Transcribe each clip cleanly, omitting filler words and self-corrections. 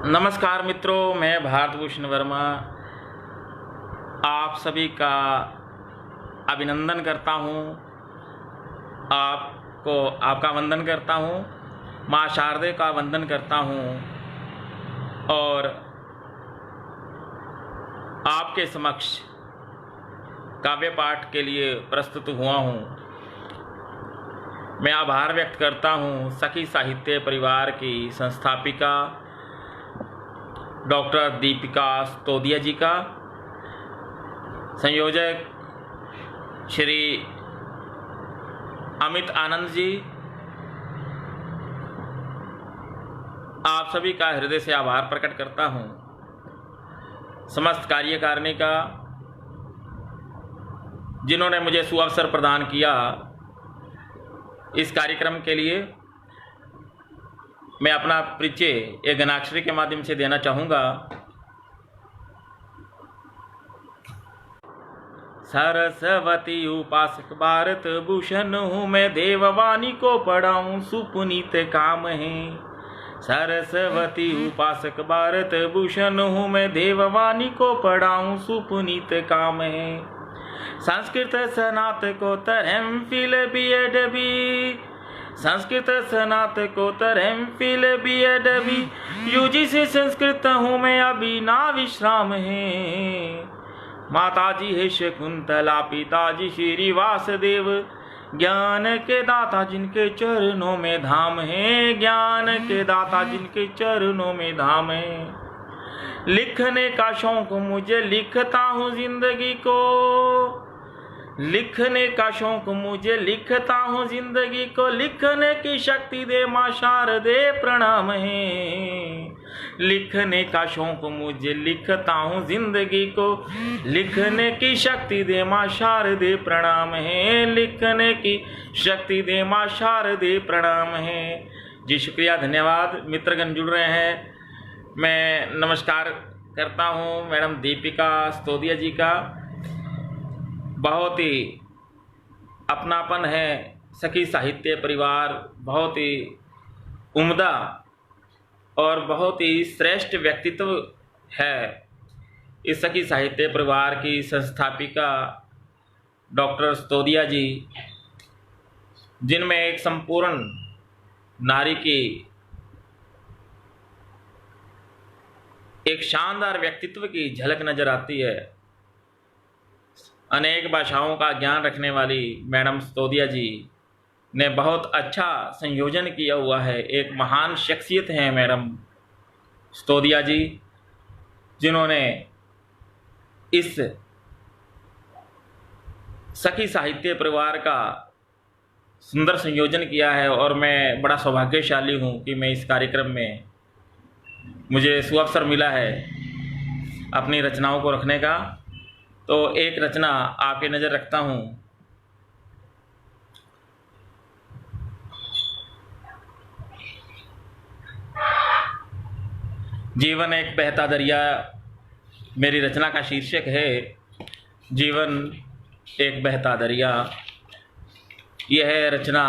नमस्कार मित्रों, मैं भारतभूषण वर्मा आप सभी का अभिनंदन करता हूँ। आपको आपका वंदन करता हूँ, माँ शारदे का वंदन करता हूँ और आपके समक्ष काव्य पाठ के लिए प्रस्तुत हुआ हूँ। मैं आभार व्यक्त करता हूँ सखी साहित्य परिवार की संस्थापिका डॉक्टर दीपिका स्तोदिया जी का, संयोजक श्री अमित आनंद जी, आप सभी का हृदय से आभार प्रकट करता हूँ। समस्त कार्यकारिणी का, जिन्होंने मुझे सुअवसर प्रदान किया इस कार्यक्रम के लिए। मैं अपना परिचय एक गणाक्षरी के माध्यम से देना चाहूँगा। सरस्वती उपासक भारत भूषण हूँ, मैं देववाणी को पढ़ाऊँ सुपुनीत काम है। सरस्वती उपासक भारत भूषण हूँ, मैं देववाणी को पढ़ाऊँ सुपुनीत काम है। संस्कृत स्नातकोत्तर एमफिल बीएड भी, संस्कृत स्नातकोत्तर एमफिल बीएड भी, यूजीसी संस्कृत हूँ मैं अभी ना विश्राम है। माताजी है शकुंतला, पिताजी श्री वासुदेव, ज्ञान के दाता जिनके चरणों में धाम है, ज्ञान के दाता जिनके चरणों में धाम है। लिखने का शौक मुझे, लिखता हूँ जिंदगी को, लिखने का शौक मुझे, लिखता हूँ जिंदगी को, लिखने की शक्ति दे माँ शारदे प्रणाम है। लिखने का शौक मुझे, लिखता हूँ जिंदगी को, लिखने की शक्ति दे माँ शारदे प्रणाम है। लिखने की शक्ति दे माँ शारदे प्रणाम है। जी शुक्रिया, धन्यवाद। मित्रगण जुड़ रहे हैं, मैं नमस्कार करता हूँ मैडम दीपिका स्तोदिया जी का। बहुत ही अपनापन है, सखी साहित्य परिवार बहुत ही उम्दा और बहुत ही श्रेष्ठ व्यक्तित्व है। इस सखी साहित्य परिवार की संस्थापिका डॉक्टर स्तोदिया जी, जिनमें एक संपूर्ण नारी की एक शानदार व्यक्तित्व की झलक नजर आती है। अनेक भाषाओं का ज्ञान रखने वाली मैडम स्तोदिया जी ने बहुत अच्छा संयोजन किया हुआ है। एक महान शख्सियत हैं मैडम स्तोदिया जी, जिन्होंने इस सखी साहित्य परिवार का सुंदर संयोजन किया है और मैं बड़ा सौभाग्यशाली हूँ कि मैं इस कार्यक्रम में मुझे सुअवसर मिला है अपनी रचनाओं को रखने का। तो एक रचना आपके नज़र रखता हूँ। जीवन एक बहता दरिया, मेरी रचना का शीर्षक है जीवन एक बहता दरिया। यह रचना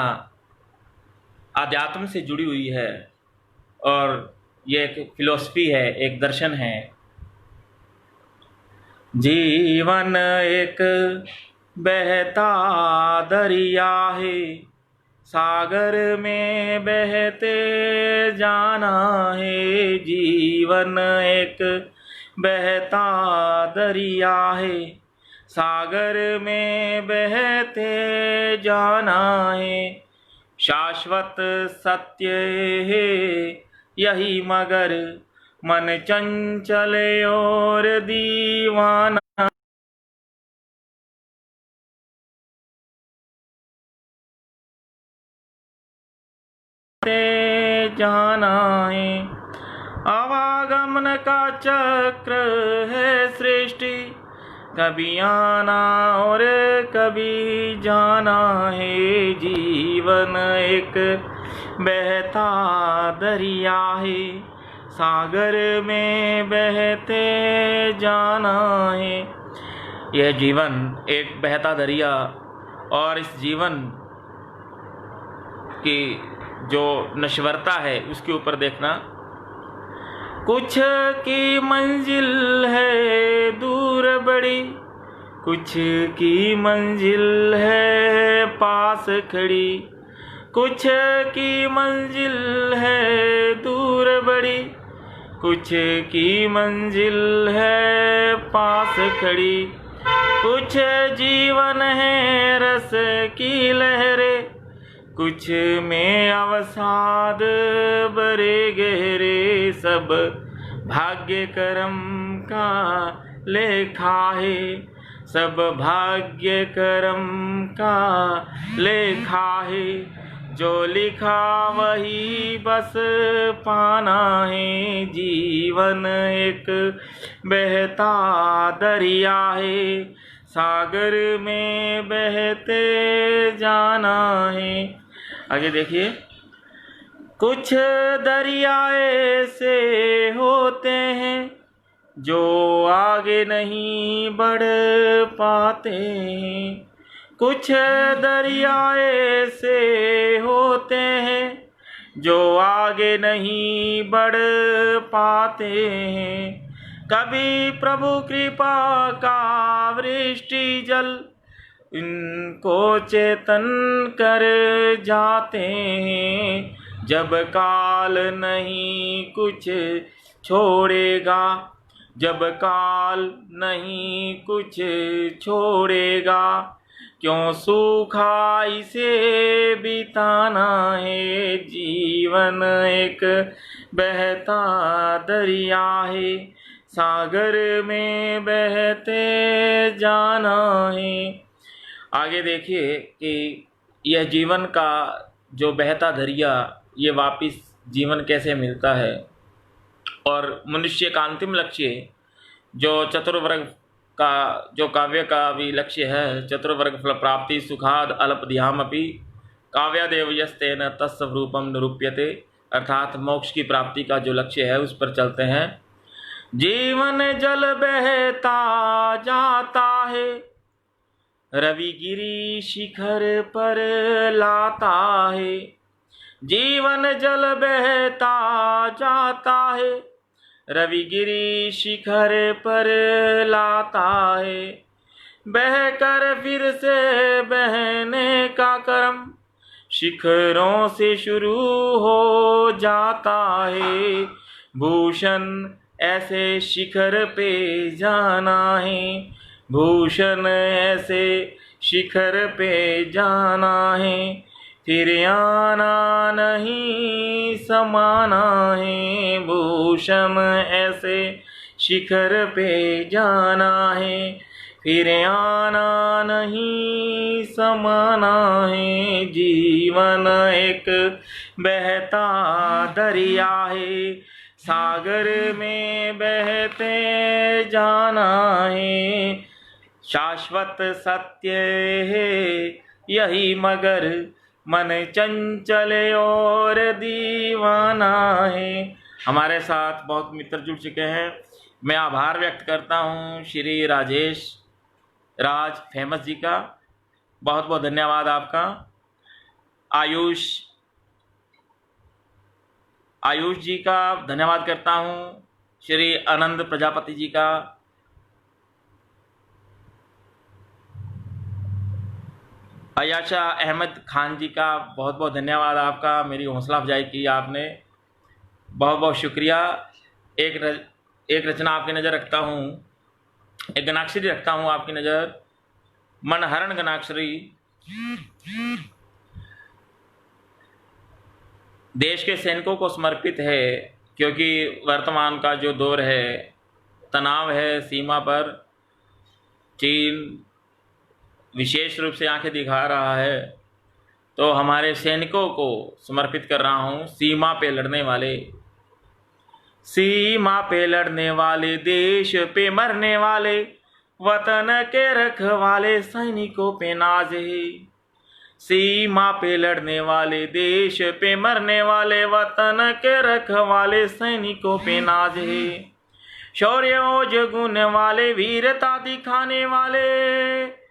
आध्यात्म से जुड़ी हुई है और यह एक फिलॉसफी है, एक दर्शन है। जीवन एक बहता दरिया है, सागर में बहते जाना है। जीवन एक बहता दरिया है, सागर में बहते जाना है। शाश्वत सत्य है यही मगर मन चंचल और दीवाना जाना है। आवागमन का चक्र है सृष्टि, कभी आना और कभी जाना है। जीवन एक बहता दरिया है, सागर में बहते जाना है। यह जीवन एक बहता दरिया और इस जीवन की जो नश्वरता है उसके ऊपर देखना। कुछ की मंजिल है दूर बड़ी, कुछ की मंजिल है पास खड़ी, कुछ की मंजिल है दूर बड़ी, कुछ की मंजिल है पास खड़ी, कुछ जीवन है रस की लहरें, कुछ में अवसाद बरे गहरे, सब भाग्य कर्म का लेखा है, सब भाग्य कर्म का लेखा है, जो लिखा वही बस पाना है, जीवन एक बहता दरिया है, सागर में बहते जाना है। आगे देखिए, कुछ दरिया ऐसे होते हैं जो आगे नहीं बढ़ पाते हैं, कुछ दरिया ऐसे होते हैं जो आगे नहीं बढ़ पाते हैं, कभी प्रभु कृपा का वृष्टि जल इनको चेतन कर जाते हैं, जब काल नहीं कुछ छोड़ेगा, जब काल नहीं कुछ छोड़ेगा, क्यों सूखा इसे बिताना है, जीवन एक बहता दरिया है, सागर में बहते जाना है। आगे देखिए कि यह जीवन का जो बहता दरिया, ये वापिस जीवन कैसे मिलता है, और मनुष्य का अंतिम लक्ष्य जो चतुर्वर्ग का जो काव्य का भी लक्ष्य है, चतुर्वर्ग फल प्राप्ति सुखाद अल्पधियामपि काव्यादेव यस्तेन तत्स्वरूपम निरूप्यते, अर्थात मोक्ष की प्राप्ति का जो लक्ष्य है उस पर चलते हैं। जीवन जल बहता जाता है, रविगिरी शिखर पर लाता है, जीवन जल बहता जाता है, रविगिरी शिखर पर लाता है, बहकर फिर से बहने का क्रम शिखरों से शुरू हो जाता है, भूषण ऐसे शिखर पे जाना है, भूषण ऐसे शिखर पे जाना है, फिर आना नहीं समाना है, भूषण ऐसे शिखर पे जाना है, फिर आना नहीं समाना है, जीवन एक बहता दरिया है, सागर में बहते जाना है, शाश्वत सत्य है यही मगर मन चंचल और दीवाना है। हमारे साथ बहुत मित्र जुड़ चुके हैं। मैं आभार व्यक्त करता हूँ श्री राजेश राज फेमस जी का, बहुत बहुत धन्यवाद आपका। आयुष जी का धन्यवाद करता हूँ, श्री आनंद प्रजापति जी का, अयाशा अहमद खान जी का बहुत बहुत धन्यवाद आपका, मेरी हौसला अफजाई की आपने, बहुत बहुत शुक्रिया। एक रचना आपकी नज़र रखता हूँ, एक गणाक्षरी रखता हूँ आपकी नज़र, मनहरण गणाक्षरी। देश के सैनिकों को समर्पित है, क्योंकि वर्तमान का जो दौर है, तनाव है सीमा पर, चीन विशेष रूप से आंखें दिखा रहा है, तो हमारे सैनिकों को समर्पित कर रहा हूँ। सीमा पे लड़ने वाले, सीमा पे लड़ने वाले, देश पे मरने वाले, वतन के रखवाले सैनिकों पे नाज है। सीमा पे लड़ने वाले, देश पे मरने वाले, वतन के रखवाले सैनिकों पे नाज है। शौर्य ओज गुण वाले, वीरता दिखाने वाले,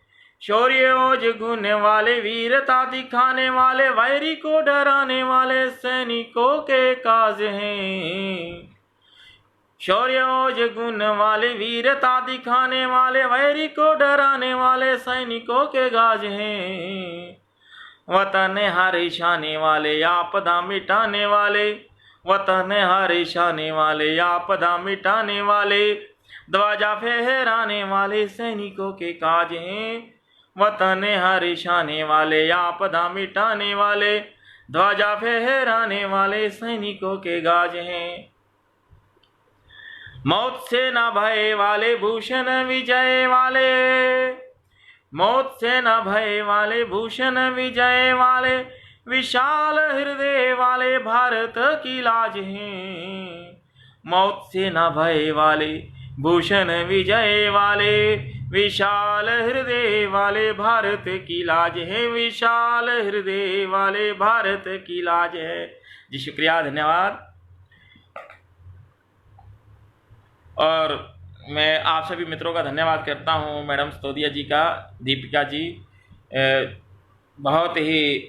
शौर्य ओज गुण वाले, वीरता दिखाने वाले, वैरी को डराने वाले सैनिकों के काज हैं। शौर्य ओज गुण वाले, वीरता दिखाने वाले, वैरी को डराने वाले सैनिकों के गाज हैं। वतन हर ईशाने वाले, आपदा मिटाने वाले, वतन हर ईशाने वाले, आपदा मिटाने वाले, ध्वजा फहराने वाले सैनिकों के काज हैं। वतन हर ईशाने वाले, आपदा मिटाने वाले, ध्वजा फहराने वाले सैनिकों के गाज हैं। मौत से न भय वाले, भूषण विजय वाले, मौत से न भय वाले, भूषण विजय वाले, विशाल हृदय वाले भारत की लाज हैं। मौत से न भय वाले, भूषण विजय वाले, विशाल हृदय वाले भारत की लाज है, विशाल हृदय वाले भारत की लाज है। जी शुक्रिया, धन्यवाद। और मैं आप सभी मित्रों का धन्यवाद करता हूँ, मैडम सितोदिया जी का, दीपिका जी, बहुत ही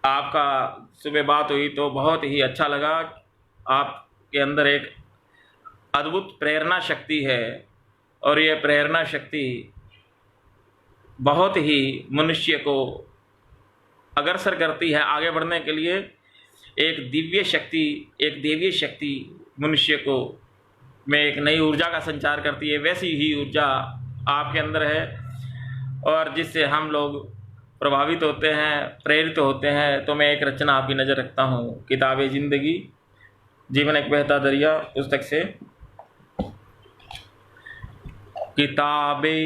आपका सुबह बात हुई तो बहुत ही अच्छा लगा। आपके अंदर एक अद्भुत प्रेरणा शक्ति है और ये प्रेरणा शक्ति बहुत ही मनुष्य को अग्रसर करती है आगे बढ़ने के लिए। एक दिव्य शक्ति, एक देवीय शक्ति मनुष्य को में एक नई ऊर्जा का संचार करती है। वैसी ही ऊर्जा आपके अंदर है और जिससे हम लोग प्रभावित होते हैं, प्रेरित होते हैं। तो मैं एक रचना आपकी नज़र रखता हूँ, किताबे ज़िंदगी जीवन एक बहता दरिया पुस्तक से। किताबे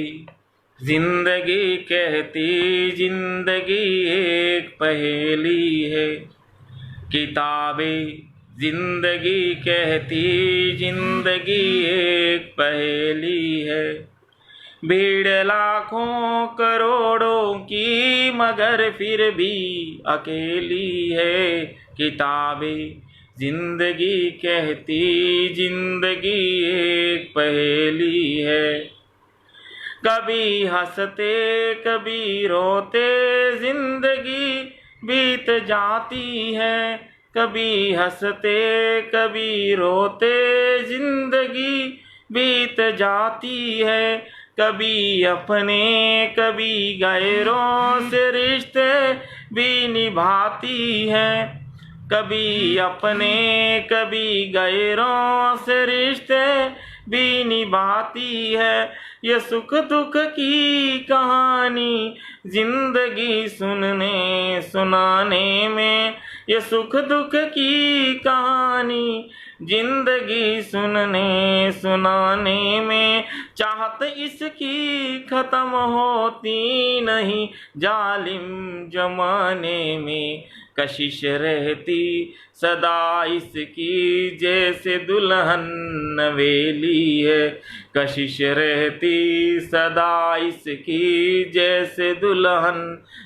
जिंदगी कहती जिंदगी एक पहेली है, किताबे जिंदगी कहती जिंदगी एक पहेली है। भीड़ लाखों करोड़ों की मगर फिर भी अकेली है, किताबे जिंदगी कहती जिंदगी एक पहेली है। कभी हंसते कभी रोते जिंदगी बीत जाती है, कभी हंसते कभी रोते जिंदगी बीत जाती है। कभी अपने कभी गैरों से रिश्ते भी निभाती है, कभी अपने कभी गैरों से रिश्ते भी निभाती है। ये सुख दुख की कहानी जिंदगी सुनने सुनाने में, ये सुख दुख की कहानी जिंदगी सुनने सुनाने में। चाहत इसकी खत्म होती नहीं जालिम जमाने में, कशिश रहती सदा इसकी जैसे दुल्हन नवेली है, कशिश रहती सदा इसकी जैसे दुल्हन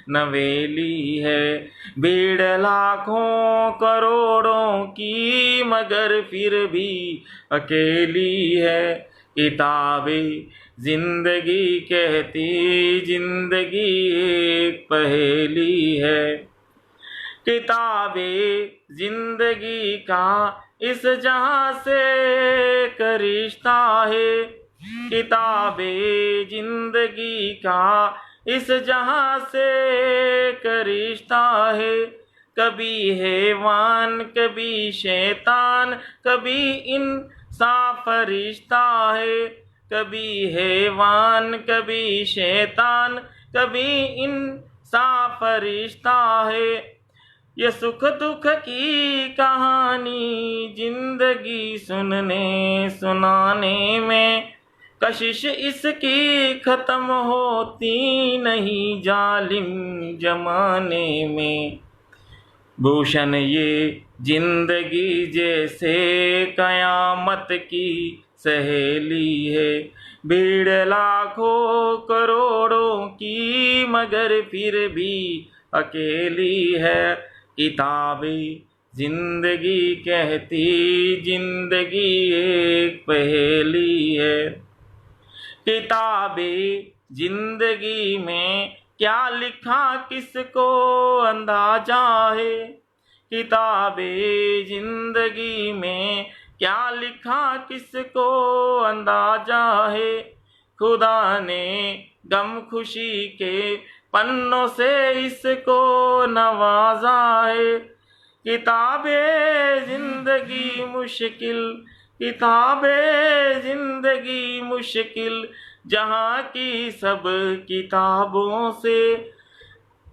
नवेली है। भीड़ लाखों करोड़ों की मगर फिर भी अकेली है, किताबे जिंदगी कहती जिंदगी एक पहेली है। किताबे जिंदगी का इस जहां से एक रिश्ता है, किताबे जिंदगी का इस जहां से एक रिश्ता है। कभी हैवान कभी शैतान कभी इंसाफ रिश्ता है, कभी हैवान कभी शैतान कभी इंसाफ रिश्ता है। ये सुख दुख की कहानी जिंदगी सुनने सुनाने में, कशिश इसकी खत्म होती नहीं जालिम जमाने में। भूषण ये जिंदगी जैसे कयामत की सहेली है, भीड़ लाखों करोड़ों की मगर फिर भी अकेली है। किताबे जिंदगी कहती जिंदगी एक पहेली है। किताबे जिंदगी में क्या लिखा किसको अंदाजा है, किताबे जिंदगी में क्या लिखा किसको अंदाजा है, खुदा ने गम खुशी के पन्नों से इसको नवाजा है। किताबे जिंदगी मुश्किल, किताबे जिंदगी मुश्किल, जहाँ की सब किताबों से,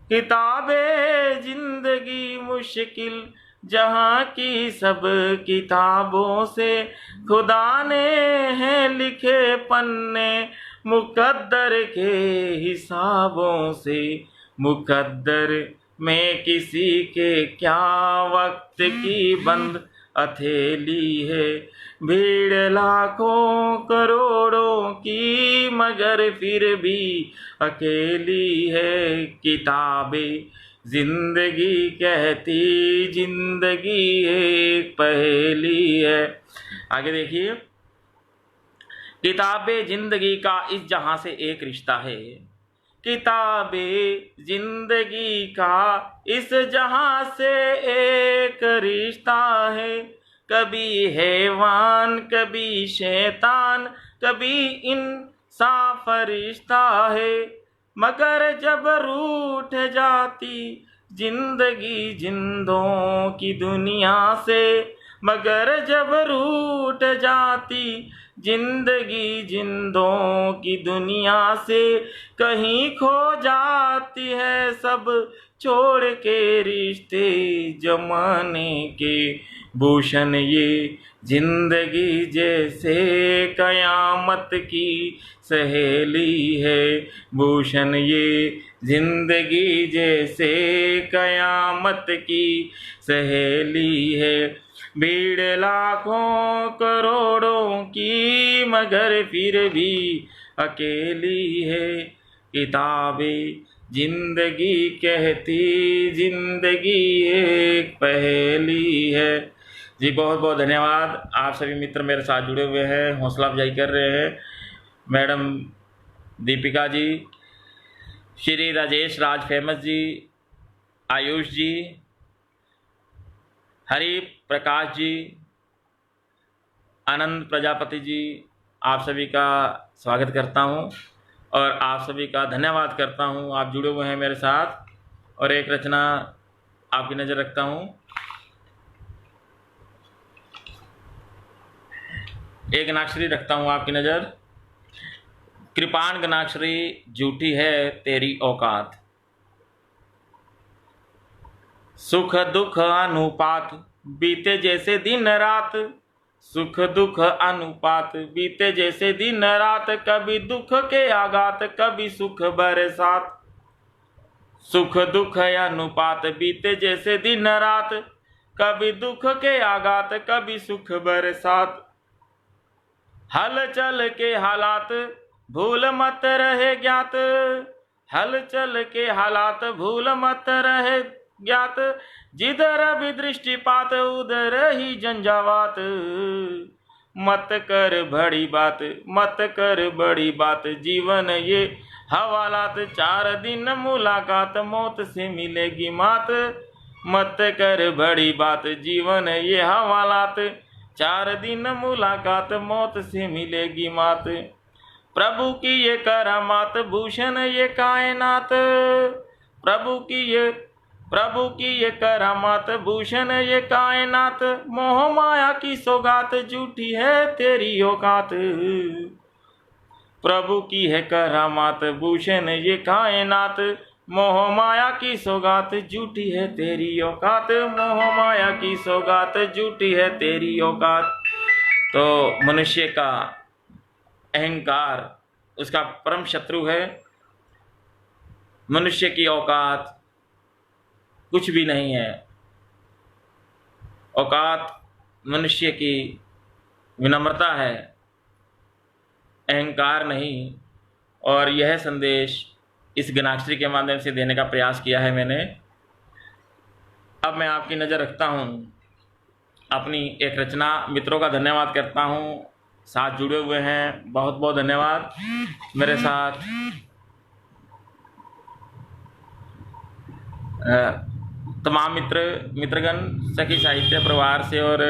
किताबे जिंदगी मुश्किल, जहाँ की सब किताबों से, खुदा ने हैं लिखे पन्ने मुकद्दर के हिसाबों से। मुकद्दर में किसी के क्या वक्त की बंद हथेली है, भीड़ लाखों करोड़ों की मगर फिर भी अकेली है। किताबें जिंदगी कहती जिंदगी एक पहेली है। आगे देखिए, किताबें जिंदगी का इस जहां से एक रिश्ता है, किताबें जिंदगी का इस जहां से एक रिश्ता है। कभी हैवान कभी शैतान कभी इंसान फरिश्ता है, मगर जब रूठ जाती जिंदगी जिंदों की दुनिया से, मगर जब रूठ जाती जिंदगी जिंदों की दुनिया से, कहीं खो जाती है सब छोड़ के रिश्ते जमाने के भूषण। ये जिंदगी जैसे कयामत की सहेली है भूषण, ये जिंदगी जैसे कयामत की सहेली है। भीड़ लाखों करोड़ों की मगर फिर भी अकेली है। किताबें जिंदगी कहती जिंदगी एक पहेली है। जी बहुत बहुत धन्यवाद। आप सभी मित्र मेरे साथ जुड़े हुए हैं, हौसला अफजाई कर रहे हैं। मैडम दीपिका जी, श्री राजेश राज फेमस जी, आयुष जी, हरि प्रकाश जी, आनंद प्रजापति जी, आप सभी का स्वागत करता हूं और आप सभी का धन्यवाद करता हूं। आप जुड़े हुए हैं मेरे साथ और एक रचना आपकी नज़र रखता हूं। एक गनाक्षरी रखता हूं आपकी नज़र। कृपाण गनाक्षरी झूठी है तेरी औकात, सुख दुख अनुपात बीते जैसे दिन रात, सुख दुख अनुपात बीते जैसे दिन रात, कभी दुख के आघात कभी सुख बरसात। सुख दुख अनुपात बीते जैसे दिन रात, कभी दुख के आघात कभी सुख बरसात। हलचल के हालात भूल मत रहे ज्ञात, हलचल के हालात भूल मत रहे ज्ञात, जिधर भी दृष्टिपात उधर ही झंझावात। मत कर बड़ी बात मत कर बड़ी बात, जीवन ये हवालात, 4 दिन मुलाकात मौत से मिलेगी मात। मत कर बड़ी बात जीवन ये हवालात, 4 दिन मुलाकात मौत से मिलेगी मात। प्रभु की ये करामात भूषण ये कायनात, प्रभु की ये करामात भूषण ये कायनात, मोह माया की सौगात झूठी है तेरी औकात। प्रभु की है करामात भूषण ये कायनात, मोह माया की सौगात झूठी है तेरी औकात, मोह माया की सौगात झूठी है तेरी औकात। तो मनुष्य का अहंकार उसका परम शत्रु है। मनुष्य की औकात कुछ भी नहीं है। औकात मनुष्य की विनम्रता है, अहंकार नहीं। और यह संदेश इस गनाक्षरी के माध्यम से देने का प्रयास किया है मैंने। अब मैं आपकी नज़र रखता हूँ अपनी एक रचना। मित्रों का धन्यवाद करता हूँ, साथ जुड़े हुए हैं, बहुत बहुत धन्यवाद मेरे साथ। तमाम मित्रगण सखी साहित्य परिवार से और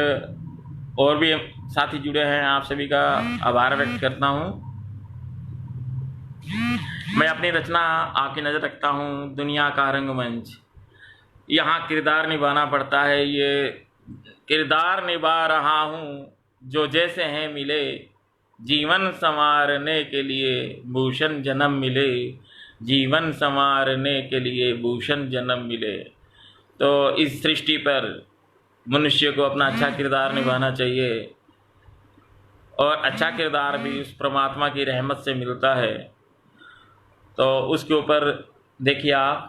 और भी साथी जुड़े हैं, आप सभी का आभार व्यक्त करता हूँ। मैं अपनी रचना आपकी नज़र रखता हूँ, दुनिया का रंगमंच। यहाँ किरदार निभाना पड़ता है, ये किरदार निभा रहा हूँ, जो जैसे हैं मिले, जीवन संवारने के लिए भूषण जन्म मिले, जीवन संवारने के लिए भूषण जन्म मिले। तो इस सृष्टि पर मनुष्य को अपना अच्छा किरदार निभाना चाहिए, और अच्छा किरदार भी उस परमात्मा की रहमत से मिलता है। तो उसके ऊपर देखिए आप,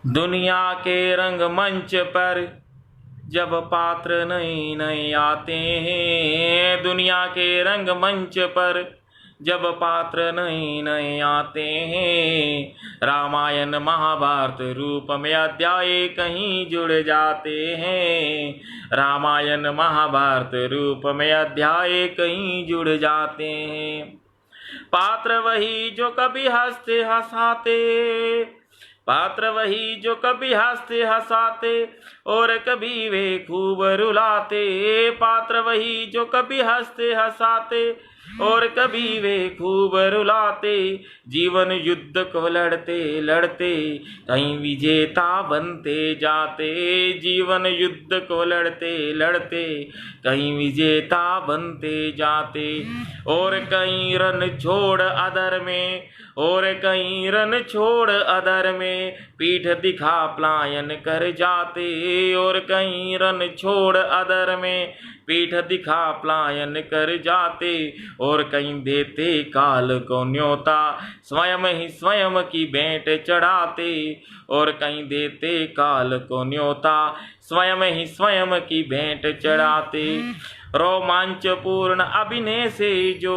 दुनिया के रंगमंच पर जब पात्र नए नए आते हैं, दुनिया के रंगमंच पर जब पात्र नए नए आते हैं, रामायण महाभारत रूप में अध्याय कहीं जुड़ जाते हैं, रामायण महाभारत रूप में अध्याय कहीं जुड़ जाते हैं। पात्र वही जो कभी हंसते हंसाते, पात्र वही जो कभी हंसते हंसाते और कभी वे खूब रुलाते, पात्र वही जो कभी हंसते हंसाते और कभी वे खूब रुलाते, जीवन युद्ध को लड़ते लड़ते कहीं विजेता बनते जाते, जीवन युद्ध को लड़ते लड़ते कहीं विजेता बनते जाते, और कहीं रन छोड़ अदर में, और कहीं रन छोड़ अदर में पीठ दिखा पलायन कर जाते, और कहीं रन छोड़ अदर में पीठ दिखा पलायन कर जाते, और कहीं देते काल को न्योता स्वयं ही स्वयं की भेंट चढ़ाते, और कहीं देते काल को न्योता स्वयं ही स्वयं की भेंट चढ़ाते। रोमांचपूर्ण अभिनय से जो,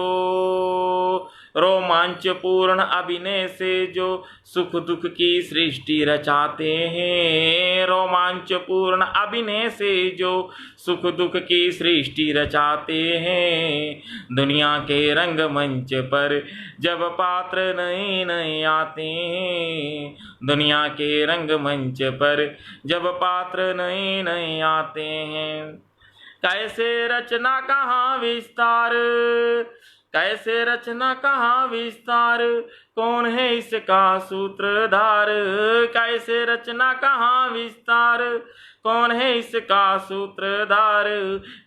रोमांचपूर्ण अभिनय से जो सुख दुख की सृष्टि रचाते हैं, रोमांचपूर्ण अभिनय से जो सुख दुख की सृष्टि रचाते हैं, दुनिया के रंगमंच पर जब पात्र नए नए आते हैं, दुनिया के रंगमंच पर जब पात्र नए नए आते हैं। कैसे रचना कहाँ विस्तार, कैसे रचना कहाँ विस्तार, कौन है इसका सूत्रधार, कैसे रचना कहाँ विस्तार, कौन है इसका सूत्रधार,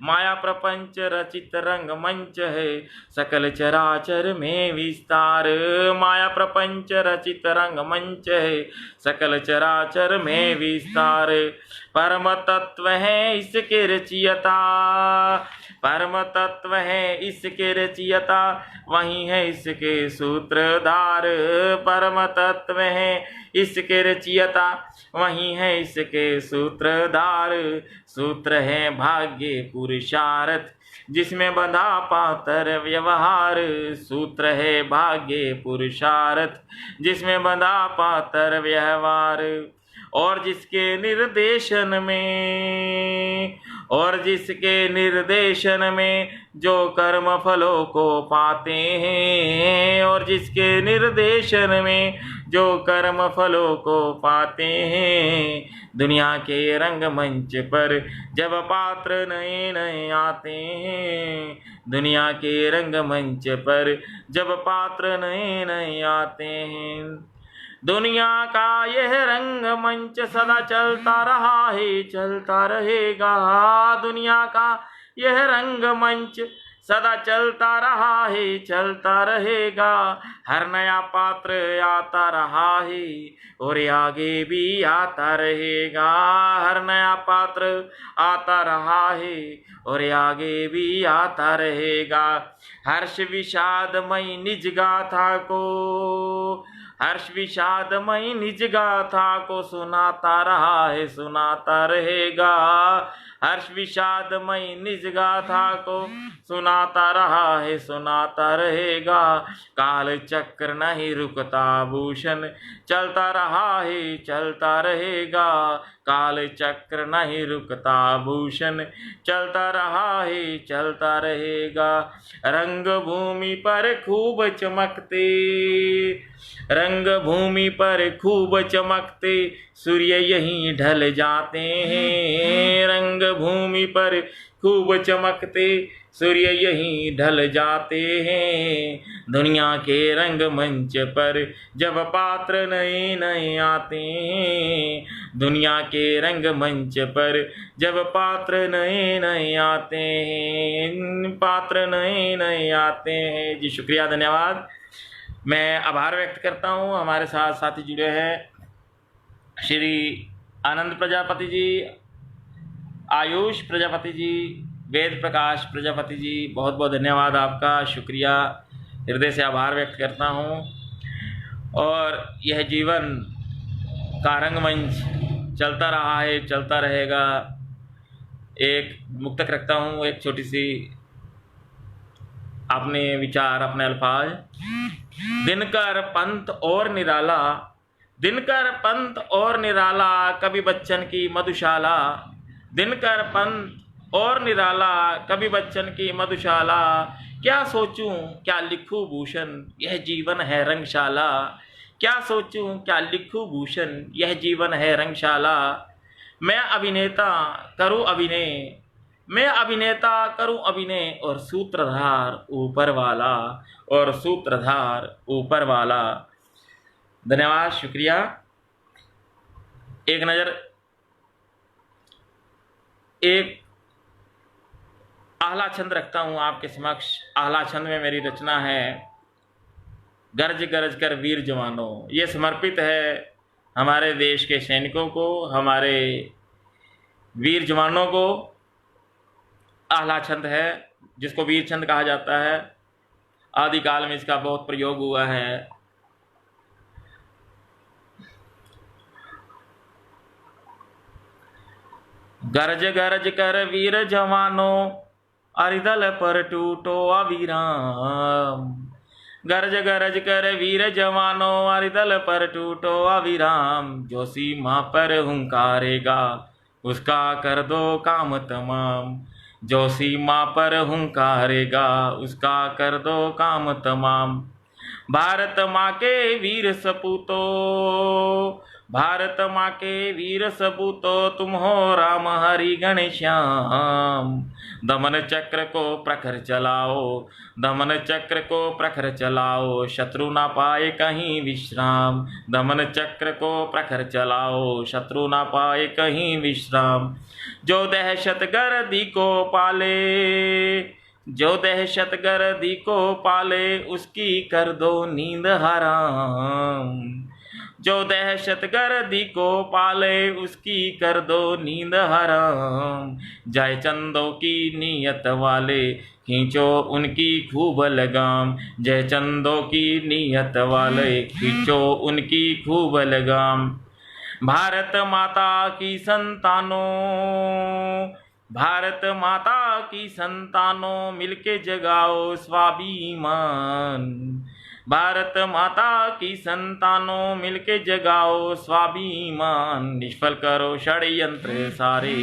माया प्रपंच रचित रंगमंच है सकल चराचर में विस्तार, माया प्रपंच रचित रंगमंच है सकल चराचर में विस्तार, परम तत्व है इसके रचियता, परम तत्व है इसके रचियता, वही है इसके सूत्रधार, परम तत्व है इसके रचियता, वही है इसके सूत्रधार, सूत्र है भाग्य पुरुषार्थ जिसमें बंधा पातर व्यवहार, सूत्र है भाग्य पुरुषार्थ जिसमें बंधा पातर व्यवहार, और जिसके निर्देशन में, और जिसके निर्देशन में जो कर्म फलों को पाते हैं, और जिसके निर्देशन में जो कर्म फलों को पाते हैं, दुनिया के रंगमंच पर जब पात्र नए नए आते हैं, दुनिया के रंगमंच पर जब पात्र नए नए आते हैं। दुनिया का यह रंगमंच सदा चलता रहा है, चलता रहेगा, दुनिया का यह रंगमंच सदा चलता रहा है, चलता रहेगा, हर नया पात्र आता रहा है और आगे भी आता रहेगा, हर नया पात्र आता रहा है और आगे भी आता रहेगा। हर्ष विषादमयी निज गाथा को, हर्ष विषादमयी निज गाथा को सुनाता रहा है, सुनाता रहेगा, हर्ष विषादमयी निज गाथा को सुनाता रहा है सुनाता रहेगा। काल चक्र नहीं रुकता भूषण चलता रहा है चलता रहेगा। काल चक्र नहीं रुकता भूषण चलता रहा है चलता रहेगा। रंग भूमि पर खूब चमकते रंग भूमि पर खूब चमकते सूर्य यहीं ढल जाते हैं। रंग भूमि पर खूब चमकते सूर्य यहीं ढल जाते हैं। दुनिया के रंग मंच पर जब पात्र नए नए आते हैं। दुनिया के रंग मंच पर जब पात्र नए नए आते हैं पात्र नए नए आते हैं। जी शुक्रिया धन्यवाद। मैं आभार व्यक्त करता हूँ। हमारे साथ साथी जुड़े हैं श्री आनंद प्रजापति जी, आयुष प्रजापति जी, वेद प्रकाश प्रजापति जी, बहुत बहुत धन्यवाद आपका, शुक्रिया, हृदय से आभार व्यक्त करता हूँ। और यह जीवन का रंगमंच चलता रहा है चलता रहेगा। एक मुक्तक रखता हूँ, एक छोटी सी अपने विचार अपने अल्फाज। दिनकर पंत और निराला दिनकर पंत और निराला कवि बच्चन की मधुशाला। दिनकर पंत और निराला कवि बच्चन की मधुशाला। क्या सोचूं क्या लिखूं भूषण यह जीवन है रंगशाला। क्या सोचूं क्या लिखूं भूषण यह जीवन है रंगशाला। मैं अभिनेता करूं अभिनय मैं अभिनेता करूं अभिनय और सूत्रधार ऊपर वाला और सूत्रधार ऊपर वाला। धन्यवाद, शुक्रिया। एक नज़र एक आहला छंद रखता हूँ आपके समक्ष। आहला छंद में मेरी रचना है गरज गरज कर वीर जवानों। ये समर्पित है हमारे देश के सैनिकों को, हमारे वीर जवानों को। आहला छंद है जिसको वीर छंद कहा जाता है। आदिकाल में इसका बहुत प्रयोग हुआ है। गरज गरज कर वीर जवानों अरिदल पर टूटो अविराम। गरज गरज कर वीर जवानों अरिदल पर टूटो अविराम। जो सीमा पर हुंकारेगा उसका कर दो काम तमाम। जो सीमा पर हुंकारेगा उसका कर दो काम तमाम। भारत माँ के वीर सपूतो भारत माँ के वीर सपूतो तुम हो राम हरि घनश्याम। दमन चक्र को प्रखर चलाओ दमन चक्र को प्रखर चलाओ शत्रु ना पाए कहीं विश्राम। दमन चक्र को प्रखर चलाओ शत्रु ना पाए कहीं विश्राम। जो दहशत गर्दी को पाले जो दहशत गर्दी को पाले उसकी कर दो नींद हराम। जो दहशत गर्दी को पाले उसकी कर दो नींद हराम। जय चंदों की नीयत वाले खींचो उनकी खूब लगाम। जय चंदों की नीयत वाले खींचो उनकी खूब लगाम। भारत माता की संतानों भारत माता की संतानों मिलके जगाओ स्वाभिमान। भारत माता की संतानों मिलके जगाओ स्वाभिमान। निष्फल करो षड्यंत्र सारे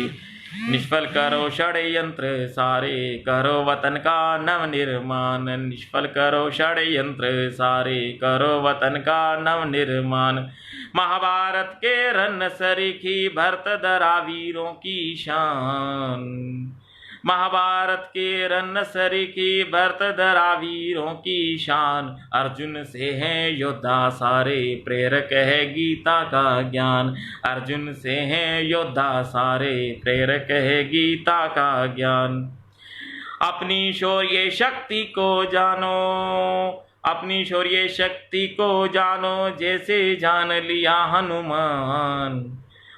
निष्फल करो षड्यंत्र सारे करो वतन का नव निर्माण। निष्फल करो षड्यंत्र सारे करो वतन का नव निर्माण। महाभारत के रन सरीखी भरत धरा वीरों की शान। महाभारत के रन सरीखी भरत धरा वीरों की शान। अर्जुन से हैं योद्धा सारे प्रेरक है गीता का ज्ञान। अर्जुन से हैं योद्धा सारे प्रेरक है गीता का ज्ञान। अपनी शौर्य शक्ति को जानो अपनी शौर्य शक्ति को जानो जैसे जान लिया हनुमान।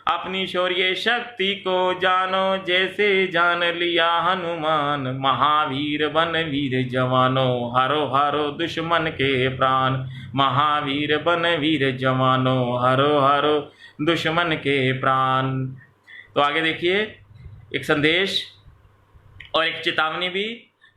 अपनी शौर्य शक्ति को जानो जैसे जान लिया हनुमान। महावीर बन वीर जवानों हरो हरो दुश्मन के प्राण। महावीर बन वीर जवानों हरो हरो दुश्मन के प्राण। तो आगे देखिए, एक संदेश और एक चेतावनी भी।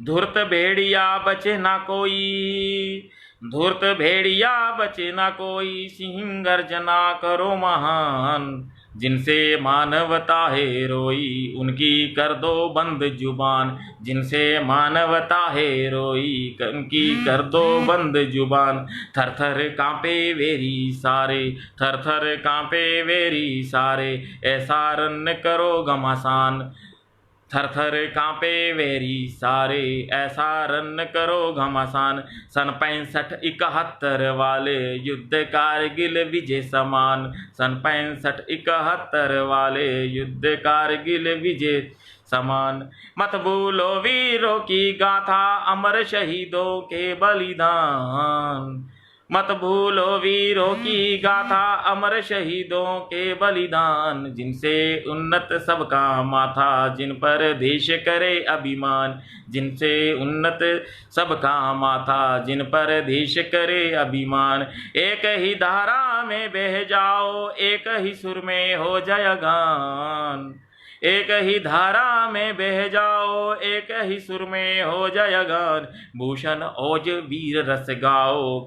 धूर्त भेड़िया बचे ना कोई, धूर्त भेड़िया बचे ना कोई, सिंह गर्जना करो महान, जिनसे मानवता है रोई उनकी कर दो बंद जुबान, जिनसे मानवता है रोई उनकी कर दो बंद जुबान। थर थर कांपे वेरी सारे, थर थर कांपे वेरी सारे, ऐसा रन करो घमासान, थर थर कांपे वेरी सारे, ऐसा रन करो घमासान। सन 65-71 वाले युद्ध कारगिल विजय समान, सन 65-71 वाले युद्ध कारगिल विजय समान। मत भूलो वीरों की गाथा, अमर शहीदों के बलिदान, मत भूलो वीरों की गाथा, अमर शहीदों के बलिदान, जिनसे उन्नत सबका माथा, जिन पर देश करे अभिमान, जिनसे उन्नत सबका माथा, जिन पर देश करे अभिमान। एक ही धारा में बह जाओ, एक ही सुर में हो जयगान, एक ही धारा में बह जाओ, एक ही सुर में हो जयगान। भूषण ओज वीर रस गाओ,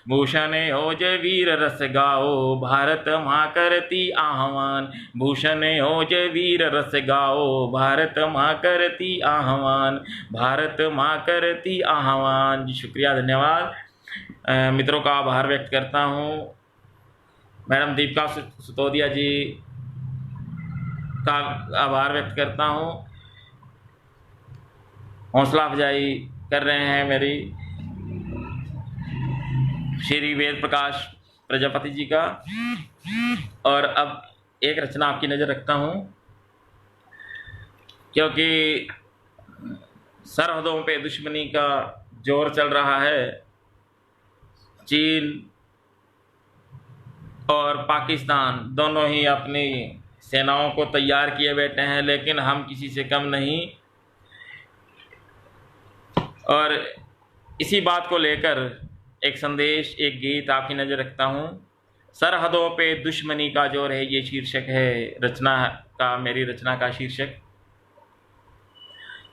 भूषण ओज वीर रस गाओ, भारत माँ करती आह्वान, भूषण ओज वीर रस गाओ, भारत माँ करती आह्वान, भारत माँ करती आह्वान। जी शुक्रिया, धन्यवाद। मित्रों का आभार व्यक्त करता हूँ। मैडम दीपिका सुतोदिया जी का आभार व्यक्त करता हूँ, हौसला अफजाई कर रहे हैं मेरी श्री वेद प्रकाश प्रजापति जी का। और अब एक रचना आपकी नज़र रखता हूँ, क्योंकि सरहदों पे दुश्मनी का जोर चल रहा है। चीन और पाकिस्तान दोनों ही अपनी सेनाओं को तैयार किए बैठे हैं, लेकिन हम किसी से कम नहीं। और इसी बात को लेकर एक संदेश, एक गीत आपकी नज़र रखता हूँ। सरहदों पे दुश्मनी का जोर है, ये शीर्षक है रचना का, मेरी रचना का शीर्षक।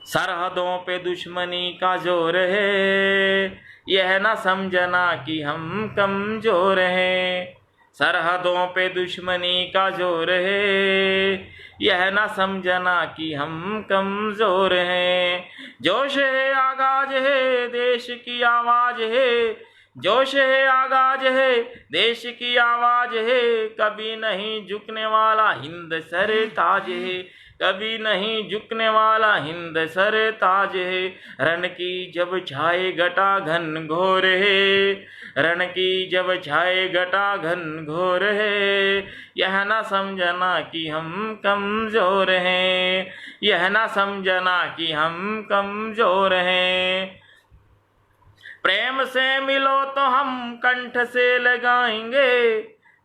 सरहदों पे दुश्मनी का जोर है, यह ना समझना कि हम कमजोर हैं। सरहदों पे दुश्मनी का जोर है, यह ना समझना कि हम कमजोर हैं। जोश है आगाज है देश की आवाज है, जोश है आगाज है देश की आवाज है, कभी नहीं झुकने वाला हिंद सर ताज है, कभी नहीं झुकने वाला हिंद सर ताज है। रण की जब छाए घटा घन घोर है, रण की जब छाए घटा घन घोर है, यह ना समझना कि हम कमजोर हैं, यह ना समझना कि हम कमजोर हैं। प्रेम से मिलो तो हम कंठ से लगाएंगे,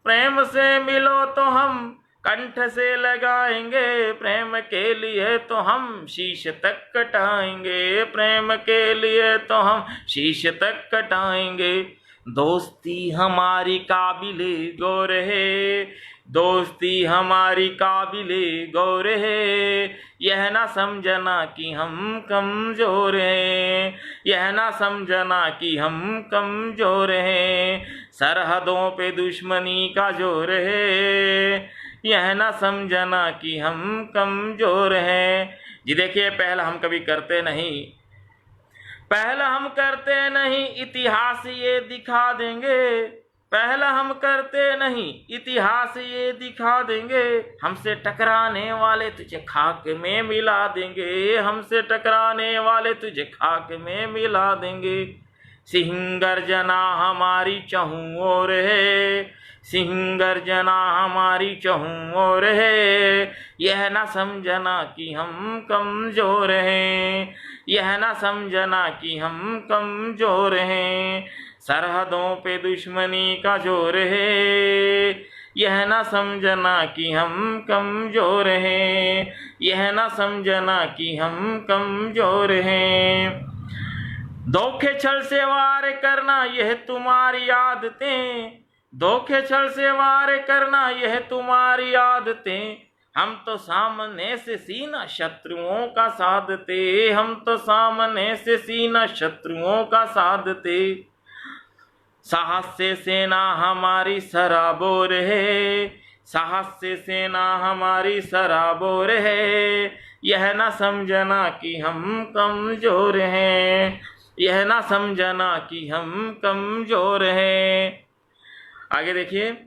प्रेम से मिलो तो हम कंठ से लगाएंगे, प्रेम के लिए तो हम शीश तक कटाएंगे, प्रेम के लिए तो हम शीश तक कटाएंगे। दोस्ती हमारी काबिले गौर है, दोस्ती हमारी काबिले गौर है, यह ना समझना कि हम कमजोर हैं, यह ना समझना कि हम कमजोर हैं। सरहदों पे दुश्मनी का जोर है, यह ना समझना कि हम कमजोर हैं। जी देखिए, पहल हम कभी करते नहीं, पहल हम करते नहीं, इतिहास ये दिखा देंगे, पहला हम करते नहीं, इतिहास ये दिखा देंगे। हमसे टकराने वाले तुझे खाक में मिला देंगे, हमसे टकराने वाले तुझे खाक में मिला देंगे। सिंह गर्जना हमारी चहुं ओर है, सिंह गर्जना हमारी चहुं ओर है, यह ना समझना कि हम कमजोर हैं, यह ना समझना कि हम कमजोर हैं। सरहदों पे दुश्मनी का जोर है, यह ना समझना कि हम कमजोर हैं, यह ना समझना कि हम कमजोर हैं। धोखे छल से वार करना यह तुम्हारी आदतें, धोखे छल से वार करना यह तुम्हारी आदतें, हम तो सामने से सीना शत्रुओं का साधते, हम तो सामने से सीना शत्रुओं का साधते। साहस से सेना हमारी सराबोर है, साहस से सेना हमारी सराबोर है। यह ना समझना कि हम कमजोर हैं, यह ना समझना कि हम कमजोर हैं। आगे देखिए,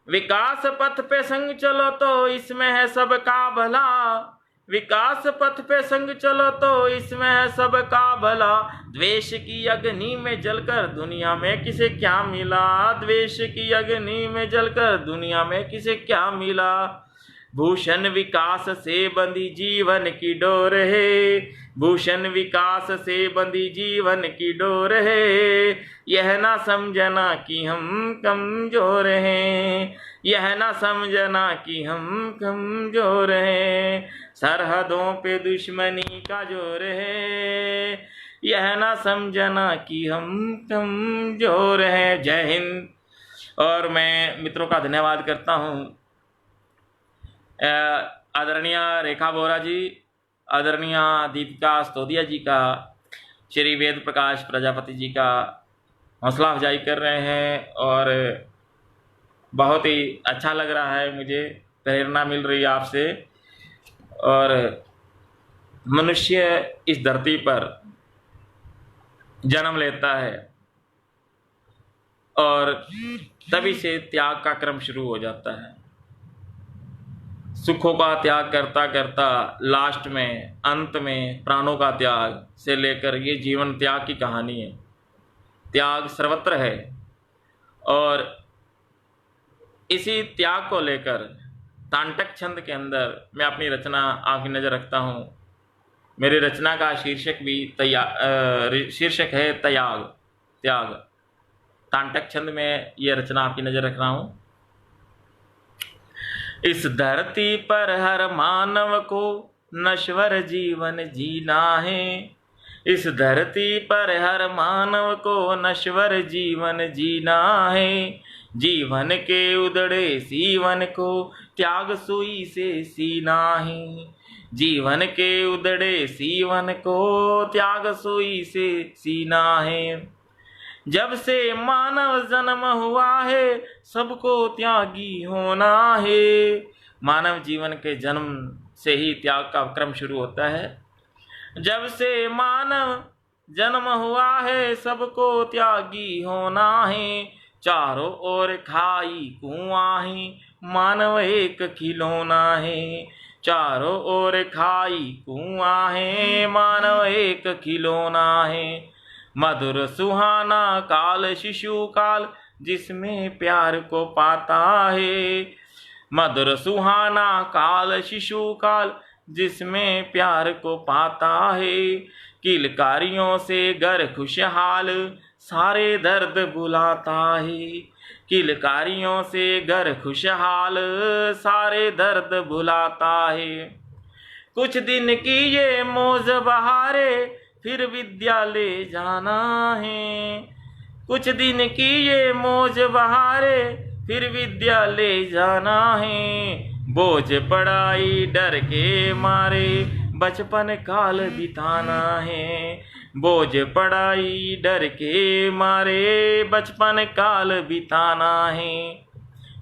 विकास पथ पे संग चलो तो इसमें है सबका भला, विकास पथ पे संग चलो तो इसमें है सबका भला। द्वेष की अग्नि में जलकर दुनिया में किसे क्या मिला, द्वेष की अग्नि में जलकर दुनिया में किसे क्या मिला। भूषण विकास से बंधी जीवन की डोर है, भूषण विकास से बंधी जीवन की डोर है। यह ना समझना कि हम कमजोर हैं, यह ना समझना कि हम कमजोर हैं। सरहदों पे दुश्मनी का जोर है, यह ना समझना कि हम कमजोर हैं। जय हिंद। और मैं मित्रों का धन्यवाद करता हूँ, आदरणीय रेखा बोरा जी, आदरणीय दीपिका स्तोदिया जी का, श्री वेद प्रकाश प्रजापति जी का हौसला अफजाई कर रहे हैं और बहुत ही अच्छा लग रहा है, मुझे प्रेरणा मिल रही है आपसे। और मनुष्य इस धरती पर जन्म लेता है और तभी से त्याग का क्रम शुरू हो जाता है। सुखों का त्याग करता करता लास्ट में, अंत में प्राणों का त्याग से लेकर ये जीवन त्याग की कहानी है। त्याग सर्वत्र है और इसी त्याग को लेकर तांटक छंद के अंदर मैं अपनी रचना आपकी नज़र रखता हूँ। मेरी रचना का शीर्षक भी शीर्षक है त्याग, त्याग। तांटक छंद में ये रचना आपकी नज़र रख रहा हूँ। इस धरती पर हर मानव को नश्वर जीवन जीना है, इस धरती पर हर मानव को नश्वर जीवन जीना है। जीवन के उदड़े सीवन को त्याग सुई से सीना है, जीवन के उदड़े सीवन को त्याग सुई से सीना है। जब से मानव जन्म हुआ है सबको त्यागी होना है। मानव जीवन के जन्म से ही त्याग का क्रम शुरू होता है। जब से मानव जन्म हुआ है सबको त्यागी होना है। चारों ओर खाई कुआं है मानव एक खिलौना है, चारों ओर खाई कुआं है मानव एक खिलौना है। मधुर सुहाना काल शिशु काल जिसमें प्यार को पाता है, मधुर सुहाना काल शिशु काल जिसमें प्यार को पाता है। किलकारियों से घर खुशहाल सारे दर्द भुलाता है, किलकारियों से घर खुशहाल सारे दर्द भुलाता है। कुछ दिन की ये मौज बहारे फिर विद्यालय जाना है, कुछ दिन की ये मौज बहारे फिर विद्यालय जाना है। बोझ पढ़ाई डर के मारे बचपन काल बिताना है, बोझ पढ़ाई डर के मारे बचपन काल बिताना है।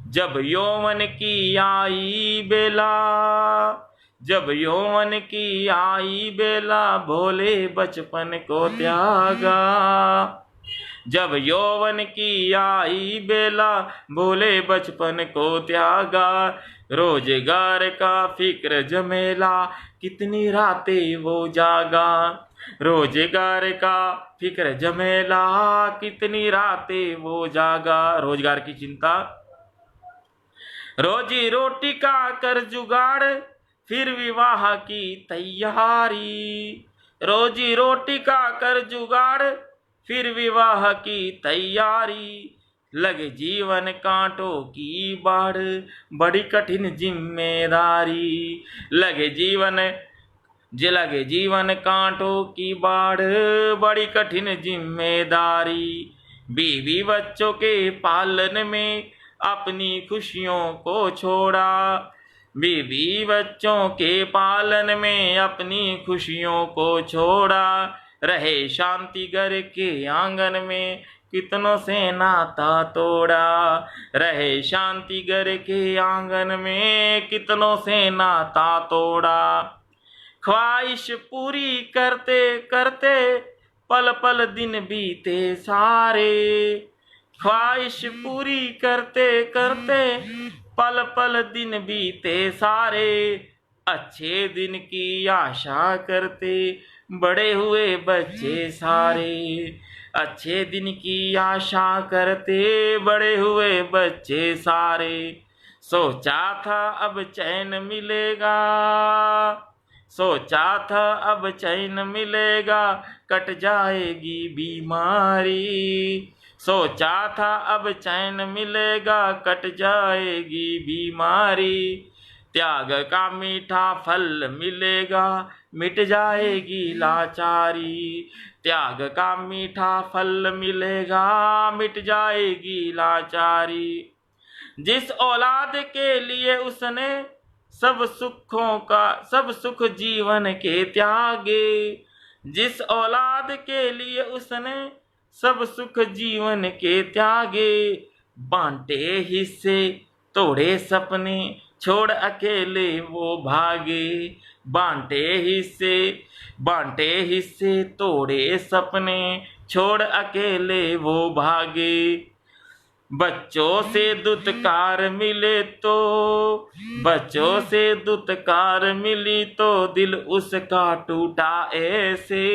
जब यौवन की आई बेला, जब यौवन की आई बेला भोले बचपन को त्यागा, जब यौवन की आई बेला भोले बचपन को त्यागा। रोजगार का फिक्र जमेला कितनी रातें वो जागा, रोजगार का फिक्र जमेला कितनी रातें वो जागा। रोजगार की चिंता, रोजी रोटी का कर जुगाड़ फिर विवाह की तैयारी, रोजी रोटी का कर जुगाड़ फिर विवाह की तैयारी। लगे जीवन कांटों की बाढ़ बड़ी कठिन जिम्मेदारी, लगे जीवन कांटों की बाढ़ बड़ी कठिन जिम्मेदारी। बीवी बच्चों के पालन में अपनी खुशियों को छोड़ा, बीवी बच्चों के पालन में अपनी खुशियों को छोड़ा, रहे शांति घर के आंगन में कितनों से नाता तोड़ा, रहे शांति घर के आंगन में कितनों से नाता तोड़ा। ख्वाहिश पूरी करते करते पल पल दिन बीते सारे, ख्वाहिश पूरी करते करते पल पल दिन बीते सारे, अच्छे दिन की आशा करते बड़े हुए बच्चे सारे, अच्छे दिन की आशा करते बड़े हुए बच्चे सारे। सोचा था अब चैन मिलेगा, सोचा था अब चैन मिलेगा, कट जाएगी बीमारी, सोचा था अब चैन मिलेगा, कट जाएगी बीमारी। त्याग का मीठा फल मिलेगा, मिट जाएगी लाचारी, त्याग का मीठा फल मिलेगा, मिट जाएगी लाचारी। जिस औलाद के लिए उसने सब सुख जीवन के त्यागे, जिस औलाद के लिए उसने सब सुख जीवन के त्यागे, बांटे हिस्से तोड़े सपने छोड़ अकेले वो भागे, बांटे हिस्से तोड़े सपने छोड़ अकेले वो भागे। बच्चों से दुत्कार मिले तो, बच्चों से दुत्कार मिली तो दिल उसका टूटा ऐसे,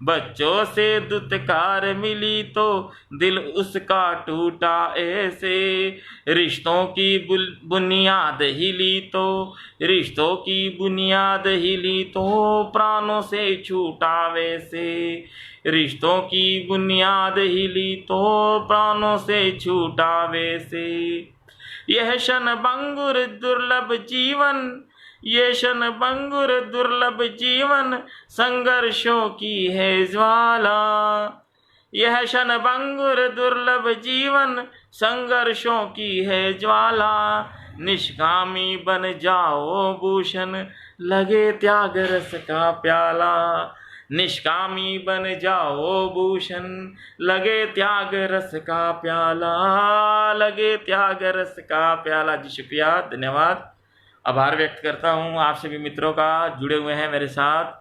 बच्चों से दुत्कार मिली तो दिल उसका टूटा ऐसे। रिश्तों की बुनियाद हिली तो, रिश्तों की बुनियाद हिली तो प्राणों से छूटा वैसे, रिश्तों की बुनियाद हिली तो प्राणों से छूटा वैसे। यह क्षण भंगुर दुर्लभ जीवन, ये क्षण भंगुर दुर्लभ जीवन संघर्षों की है ज्वाला, यह क्षण भंगुर दुर्लभ जीवन संघर्षों की है ज्वाला। निष्कामी बन जाओ भूषण लगे त्याग रस का प्याला, निष्कामी बन जाओ भूषण लगे त्याग रस का प्याला, लगे त्याग रस का प्याला। जी शुक्रिया, धन्यवाद, आभार व्यक्त करता हूँ आप सभी मित्रों का जुड़े हुए हैं मेरे साथ।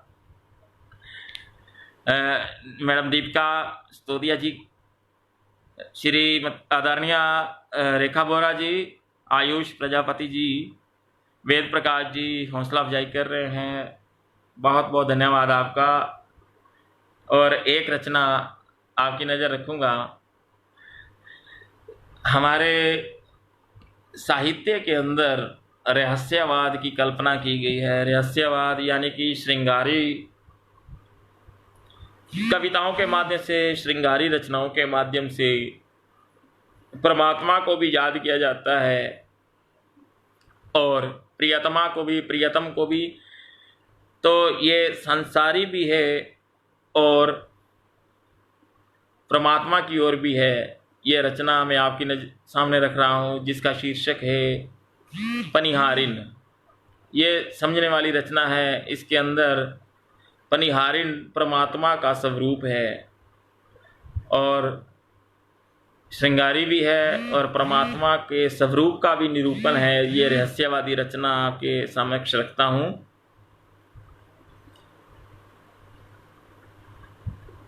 मैडम दीपिका स्तोदिया जी, श्री आदरणीय रेखा बोरा जी, आयुष प्रजापति जी, वेद प्रकाश जी हौसला अफजाई कर रहे हैं, बहुत बहुत धन्यवाद आपका। और एक रचना आपकी नज़र रखूँगा, हमारे साहित्य के अंदर रहस्यवाद की कल्पना की गई है। रहस्यवाद यानी कि श्रृंगारी कविताओं के माध्यम से, श्रृंगारी रचनाओं के माध्यम से परमात्मा को भी याद किया जाता है और प्रियतमा को भी, प्रियतम को भी। तो ये संसारी भी है और परमात्मा की ओर भी है। ये रचना मैं आपकी सामने रख रहा हूँ जिसका शीर्षक है पनिहारिन। ये समझने वाली रचना है। इसके अंदर पनिहारिन परमात्मा का स्वरूप है और श्रृंगारी भी है और परमात्मा के स्वरूप का भी निरूपण है। ये रहस्यवादी रचना आपके समक्ष रखता हूँ।